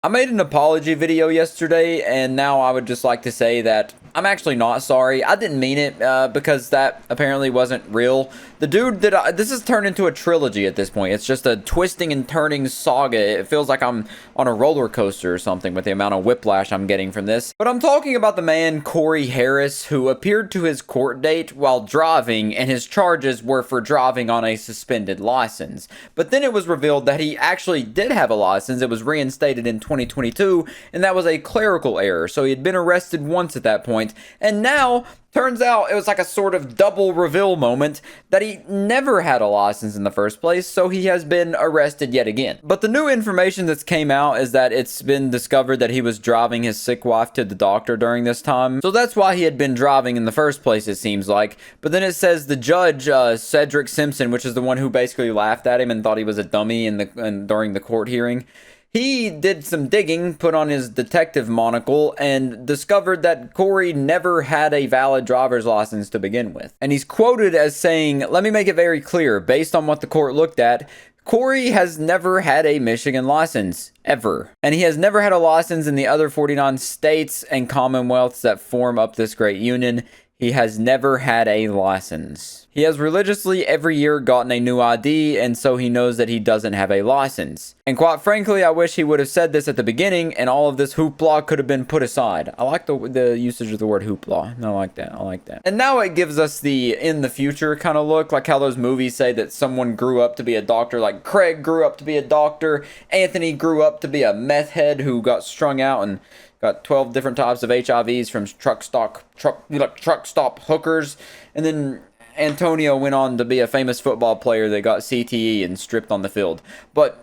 I made an apology video yesterday, and now I would just like to say that I'm actually not sorry. I didn't mean it because that apparently wasn't real. The dude that this has turned into a trilogy at this point. It's just a twisting and turning saga. It feels like I'm on a roller coaster or something with the amount of whiplash I'm getting from this. But I'm talking about the man Corey Harris, who appeared to his court date while driving, and his charges were for driving on a suspended license. But then it was revealed that he actually did have a license. It was reinstated in 2022, and that was a clerical error. So he had been arrested once at that point, and now turns out it was like a sort of double reveal moment that he never had a license in the first place, so he has been arrested yet again. But the new information that's came out is that it's been discovered that he was driving his sick wife to the doctor during this time. So that's why he had been driving in the first place, it seems like. But then it says the judge, Cedric Simpson, which is the one who basically laughed at him and thought he was a dummy during the court hearing, he did some digging, put on his detective monocle, and discovered that Corey never had a valid driver's license to begin with. And he's quoted as saying, "Let me make it very clear, based on what the court looked at, Corey has never had a Michigan license, ever. And he has never had a license in the other 49 states and commonwealths that form up this great union. He has never had a license. He has religiously every year gotten a new ID, and so he knows that he doesn't have a license. And quite frankly, I wish he would have said this at the beginning, and all of this hoopla could have been put aside." I like the usage of the word hoopla. I like that. I like that. And now it gives us the in the future kind of look, like how those movies say that someone grew up to be a doctor, like Craig grew up to be a doctor, Anthony grew up to be a meth head who got strung out and got 12 different types of HIVs from truck stop hookers, and then Antonio went on to be a famous football player that got CTE and stripped on the field. But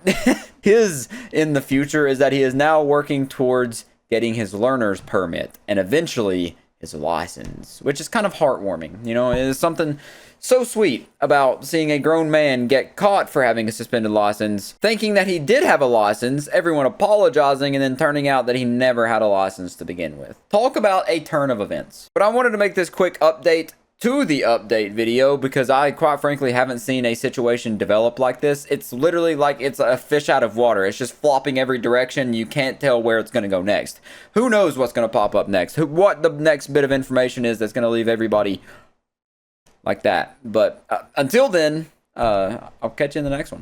his in the future is that he is now working towards getting his learner's permit and eventually his license, which is kind of heartwarming. You know, it is something so sweet about seeing a grown man get caught for having a suspended license, thinking that he did have a license, everyone apologizing, and then turning out that he never had a license to begin with. Talk about a turn of events. But I wanted to make this quick update to the update video because I quite frankly haven't seen a situation develop like this. It's literally like it's a fish out of water. It's just flopping every direction. You can't tell where it's going to go next. Who knows what's going to pop up next? What the next bit of information is that's going to leave everybody like that. But until then, I'll catch you in the next one.